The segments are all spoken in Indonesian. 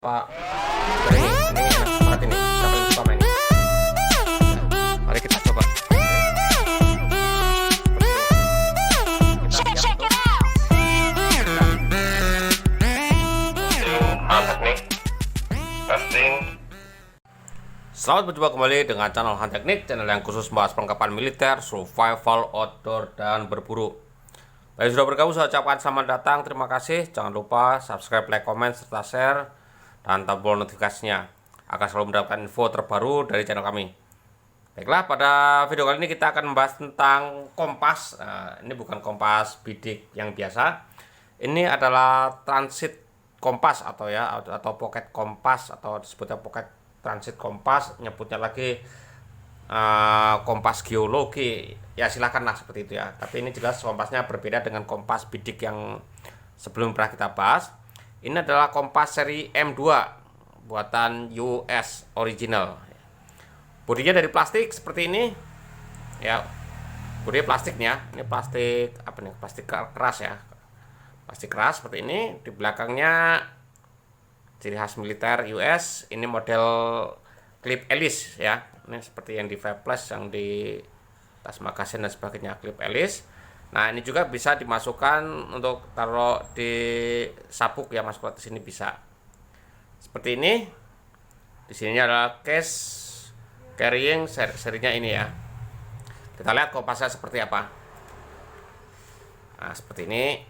Pak, ini enak banget ini. Kita paling suka main ini. Mari kita coba. Mantap nih. Testing. Selamat berjumpa kembali dengan channel Han Teknik, channel yang khusus membahas perlengkapan militer, survival, outdoor, dan berburu. Bagi sudah bergabung, saya ucapkan selamat datang, terima kasih. Jangan lupa subscribe, like, comment, serta share, dan tombol notifikasinya agar selalu mendapatkan info terbaru dari channel kami. Baiklah, pada video kali ini kita akan membahas tentang kompas. Ini bukan kompas bidik yang biasa. Ini adalah transit kompas atau pocket kompas, atau disebutnya pocket transit kompas, nyebutnya lagi kompas geologi. Ya silakanlah seperti itu ya. Tapi ini jelas kompasnya berbeda dengan kompas bidik yang sebelum pernah kita bahas. Ini adalah kompas seri M2 buatan US original. Bodinya dari plastik seperti ini. Ya, bodi plastiknya. Ini plastik apa nih? Plastik keras ya. Plastik keras seperti ini. Di belakangnya ciri khas militer US. Ini model clip Ellis ya. Ini seperti yang di Flash, yang di tas magasin dan sebagainya, clip Ellis. Nah, ini juga bisa dimasukkan untuk taruh di sabuk ya, masuk ke sini bisa. Seperti ini. Di sini adalah case carrying serinya ini ya. Kita lihat kompasnya seperti apa. Nah, seperti ini.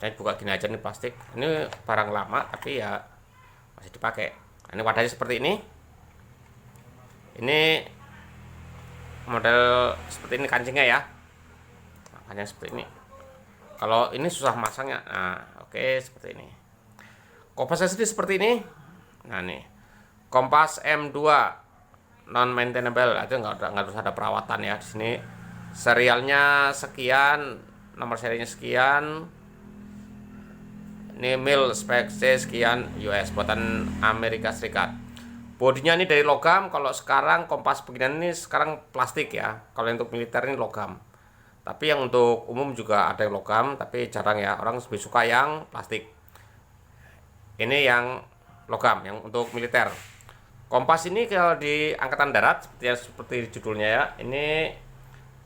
Saya buka gini aja nih, plastik. Ini barang lama tapi ya masih dipakai. Nah, ini wadahnya seperti ini. Ini model seperti ini kancingnya ya. Hanya seperti ini. Kalau ini susah masangnya. Nah, oke, seperti ini. Kompasnya sendiri seperti ini. Nah, nih. Kompas M2 non maintainable. Itu nggak harus ada perawatan ya di sini. Serialnya sekian, nomor serinya sekian. Ini mil spek C sekian US buatan Amerika Serikat. Bodinya ini dari logam. Kalau sekarang kompas beginian ini sekarang plastik ya. Kalau untuk militer ini logam. Tapi yang untuk umum juga ada yang logam, tapi jarang ya. Orang lebih suka yang plastik. Ini yang logam, yang untuk militer. Kompas ini kalau di angkatan darat, seperti judulnya ya, ini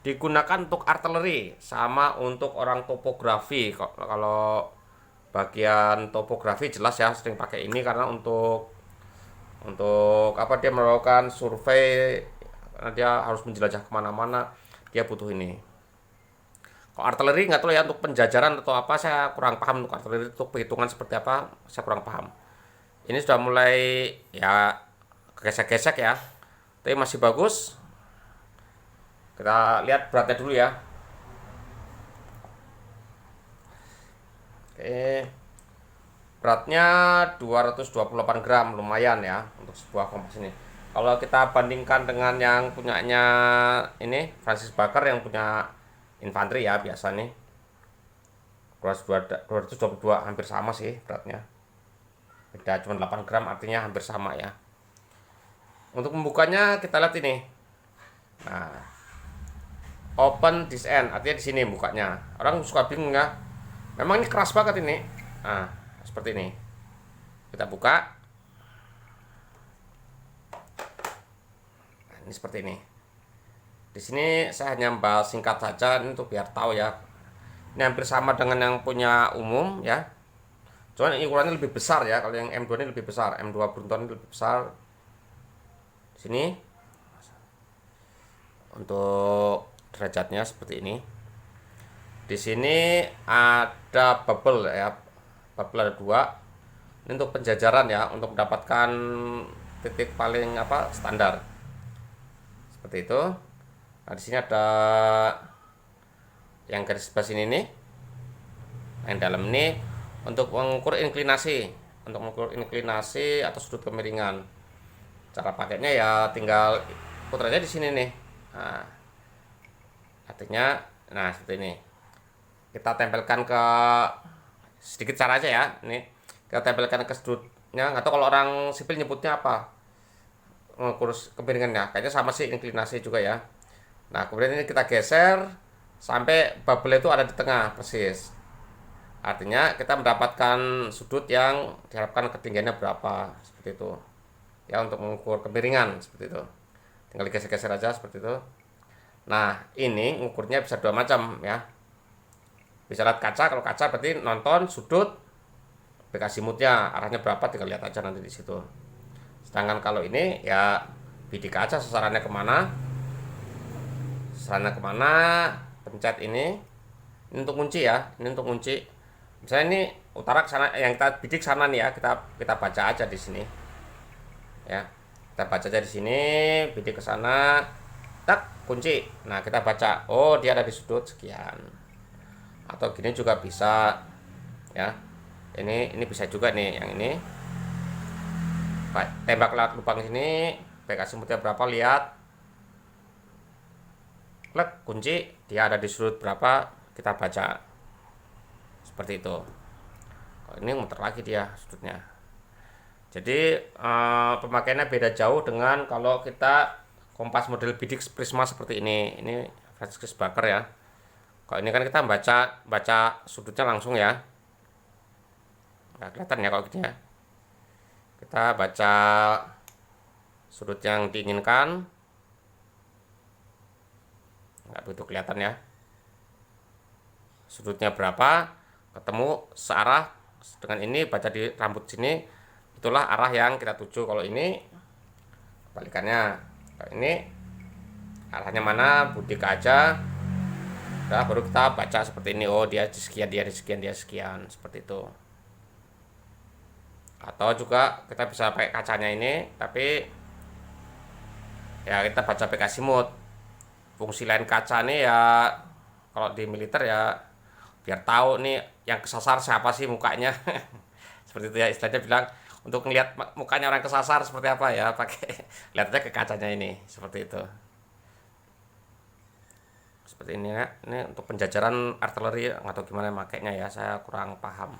digunakan untuk artileri, sama untuk orang topografi. Kalau bagian topografi jelas ya sering pakai ini, karena untuk apa, dia melakukan survei, karena dia harus menjelajah kemana-mana, dia butuh ini. Kalau artileri nggak tahu ya, untuk penjajaran atau apa saya kurang paham. Untuk artileri, untuk perhitungan seperti apa saya kurang paham. Ini sudah mulai ya gesek-gesek ya, tapi masih bagus. Kita lihat beratnya dulu ya. Oke, beratnya 228 gram, lumayan ya untuk sebuah kompas ini. Kalau kita bandingkan dengan yang punyanya ini Francis Baker yang punya infanteri ya, biasa nih 222, hampir sama sih beratnya, beda cuma 8 gram, artinya hampir sama ya. Untuk membukanya kita lihat ini. Nah, open this end, artinya di sini bukanya. Orang suka bingung ya, memang ini keras banget ini. Nah, seperti ini. Kita buka. Nah, ini seperti ini. Di sini saya hanya bahas singkat saja ini untuk biar tahu ya. Ini hampir sama dengan yang punya umum ya. Cuman ukurannya lebih besar ya. Kalau yang M2 ini lebih besar, M2 Brunton ini lebih besar. Di sini untuk derajatnya seperti ini. Di sini ada bubble ya. Bubble ada 2. Ini untuk penjajaran ya, untuk mendapatkan titik paling standar. Seperti itu. Nah, di sini ada yang garis sebelah sini nih. Yang dalam ini untuk mengukur inklinasi, atau sudut kemiringan. Cara pakainya ya tinggal putar aja di sini nih. Nah, artinya seperti ini. Kita tempelkan ke sedikit cara aja ya. Ini kita tempelkan ke sudutnya. Atau kalau orang sipil nyebutnya apa? Mengukur kemiringannya. Kayaknya sama sih, inklinasi juga ya. Nah, kemudian ini kita geser sampai bubble itu ada di tengah persis. Artinya kita mendapatkan sudut yang diharapkan ketinggiannya berapa, seperti itu. Ya, untuk mengukur kemiringan seperti itu. Tinggal digeser-geser aja seperti itu. Nah, ini ngukurnya bisa dua macam ya. Bisa lihat kaca, kalau kaca berarti nonton sudut bek azimutnya arahnya berapa, tinggal lihat aja nanti di situ. Sedangkan kalau ini ya bidik aja sasarannya kemana, pencet ini untuk kunci ya, ini untuk kunci. Misalnya ini utara ke sana, yang kita bidik sana nih ya, kita baca aja di sini. Ya. Kita baca aja di sini, bidik ke sana, tak kunci. Nah, kita baca, oh dia ada di sudut sekian. Atau gini juga bisa ya. Ini bisa juga nih yang ini. Tembak lewat lubang sini, bek azimutnya berapa, lihat. Klik kunci, dia ada di sudut berapa, kita baca seperti itu. Kalau ini muter lagi dia sudutnya. Jadi pemakaiannya beda jauh dengan kalau kita kompas model bidik prisma seperti ini Francis Baker ya. Kalau ini kan kita baca sudutnya langsung ya, nggak kelihatan ya kalau gitu ya. Kita baca sudut yang diinginkan, nggak begitu kelihatan ya sudutnya berapa, ketemu searah dengan ini, baca di rambut sini, itulah arah yang kita tuju. Kalau ini kebalikannya, kalau ini arahnya mana, budik aja. Nah, baru kita baca seperti ini, oh dia di sekian, dia di sekian, dia sekian, seperti itu. Atau juga kita bisa pakai kacanya ini, tapi ya kita baca bek azimut. Fungsi lain kaca nih ya, kalau di militer ya biar tahu nih yang kesasar siapa sih mukanya. Seperti itu ya, istilahnya bilang untuk ngelihat mukanya orang kesasar seperti apa ya, pakai lihat aja ke kacanya ini, seperti itu. Seperti ini ya, ini untuk penjajaran artileri atau gimana makainya ya, saya kurang paham.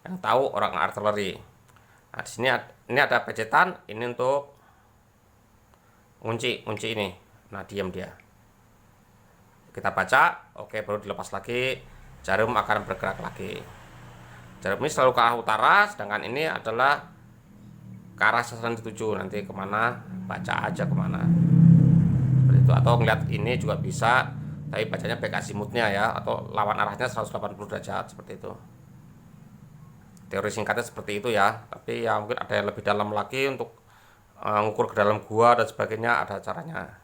Yang tahu orang artileri. Nah, di sini ini ada pejetan, ini untuk kunci ini. Nah, diam dia. Kita baca, oke, baru dilepas lagi, jarum akan bergerak lagi. Jarum ini selalu ke arah utara, sedangkan ini adalah ke arah sasaran dituju. Nanti kemana, baca aja kemana. Seperti itu. Atau ngeliat ini juga bisa, tapi bacanya bek azimutnya ya, atau lawan arahnya 180 derajat, seperti itu. Teori singkatnya seperti itu ya, tapi ya mungkin ada yang lebih dalam lagi untuk ngukur ke dalam gua dan sebagainya, ada caranya.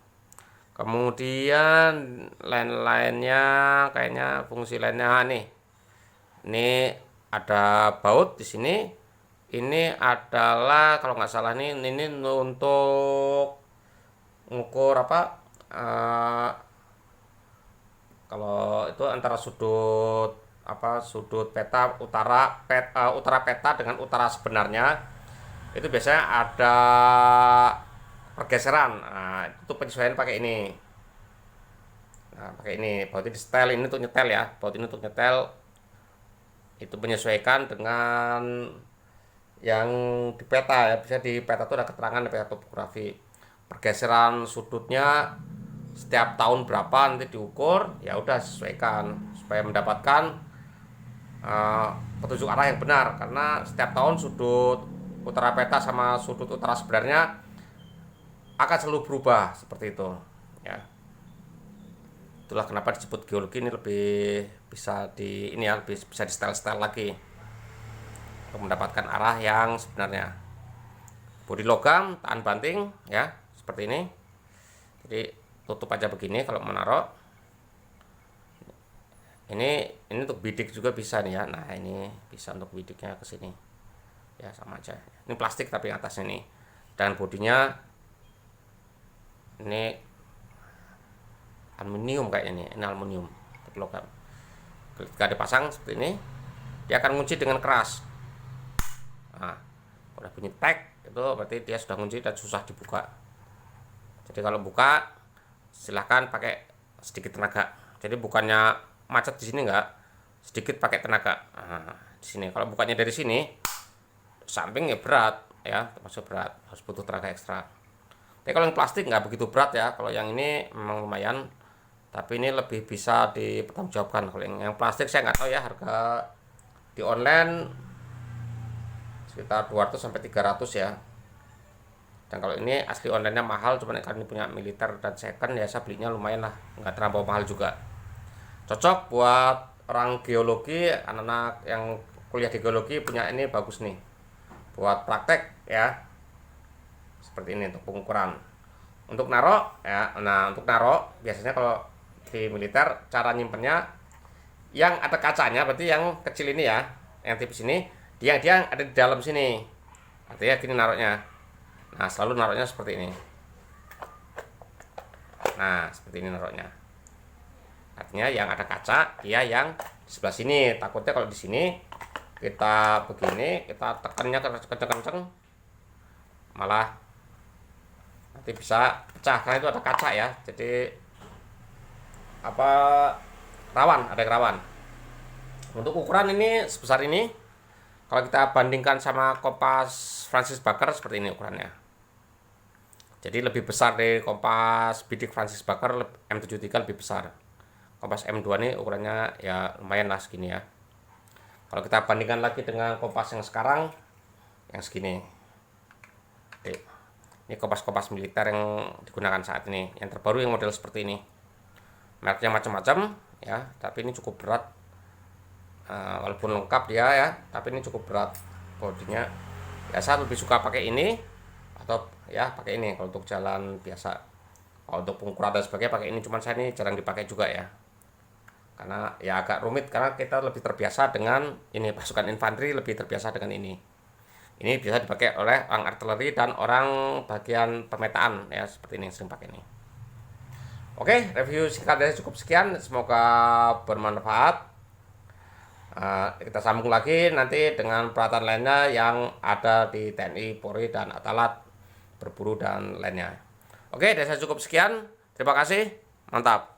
Kemudian lain-lainnya kayaknya fungsi lainnya nih. Ini ada baut di sini. Ini adalah kalau nggak salah nih, ini untuk ngukur apa? Kalau itu antara sudut sudut peta utara peta dengan utara sebenarnya, itu biasanya ada pergeseran. Nah, itu penyesuaian pakai ini. Nah, pakai ini baut ini setel, ini untuk nyetel ya, baut ini untuk nyetel. Itu menyesuaikan dengan yang di peta ya, bisa di peta itu ada keterangan di peta topografi. Pergeseran sudutnya setiap tahun berapa nanti diukur, ya udah sesuaikan supaya mendapatkan petunjuk arah yang benar, karena setiap tahun sudut utara peta sama sudut utara sebenarnya akan selalu berubah seperti itu ya. Itulah kenapa disebut geologi ini lebih bisa lebih bisa di style lagi untuk mendapatkan arah yang sebenarnya. Bodi logam tahan banting ya, seperti ini. Jadi tutup aja begini kalau menaruh. Ini untuk bidik juga bisa nih ya. Nah, ini bisa untuk bidiknya ke sini. Ya, sama aja. Ini plastik tapi atasnya nih. Dan bodinya ini aluminium kayaknya nih. Ini aluminium tapi logam. Ketika dipasang seperti ini, dia akan ngunci dengan keras. Nah, udah bunyi tek, itu berarti dia sudah ngunci dan susah dibuka. Jadi kalau buka silahkan pakai sedikit tenaga. Jadi bukannya macet di sini enggak, sedikit pakai tenaga. Nah, di sini kalau bukanya dari sini samping ya berat ya, termasuk berat, harus butuh tenaga ekstra. Tapi kalau yang plastik nggak begitu berat ya, kalau yang ini memang lumayan, tapi ini lebih bisa dipertanggungjawabkan. Kalau yang plastik saya nggak tahu ya harga di online sekitar 200 sampai 300 ya. Dan kalau ini asli onlinenya mahal, cuman kan ini punya militer dan second ya, saya belinya lumayan lah, nggak terlalu mahal juga. Cocok buat orang geologi, anak-anak yang kuliah di geologi punya ini bagus nih buat praktek ya. Seperti ini untuk pengukuran. Untuk naro ya, nah untuk naro biasanya kalau di militer cara nyimpennya yang ada kacanya, berarti yang kecil ini ya, yang tipis ini, dia ada di dalam sini. Artinya gini naruhnya. Nah, selalu naruhnya seperti ini. Nah, seperti ini naruhnya. Artinya yang ada kaca, dia yang di sebelah sini. Takutnya kalau di sini kita begini, kita tekannya kenceng-kenceng, malah nanti bisa pecah karena itu ada kaca ya. Jadi apa, rawan, ada rawan. Untuk ukuran ini sebesar ini. Kalau kita bandingkan sama kompas Francis Baker seperti ini ukurannya. Jadi lebih besar dari kompas bidik Francis Baker M73, lebih besar. Kompas M2 ini ukurannya ya lumayan lah segini ya. Kalau kita bandingkan lagi dengan kompas yang sekarang, yang segini. Ini kompas-kompas militer yang digunakan saat ini. Yang terbaru yang model seperti ini. Mereknya macam-macam ya, tapi ini cukup berat. Walaupun lengkap dia ya, tapi ini cukup berat bodinya. Ya saya lebih suka pakai ini atau ya pakai ini kalau untuk jalan biasa. Kalau untuk pengukuran dan sebagainya pakai ini, cuman saya ini jarang dipakai juga ya. Karena ya agak rumit, karena kita lebih terbiasa dengan ini, pasukan infanteri lebih terbiasa dengan ini. Ini bisa dipakai oleh orang artileri dan orang bagian pemetaan ya, seperti ini yang sering pakai ini. Oke, review singkat dari cukup sekian, semoga bermanfaat. Kita sambung lagi nanti dengan peralatan lainnya yang ada di TNI, Polri, dan Atalat, berburu dan lainnya. Oke, dari saya cukup sekian. Terima kasih. Mantap.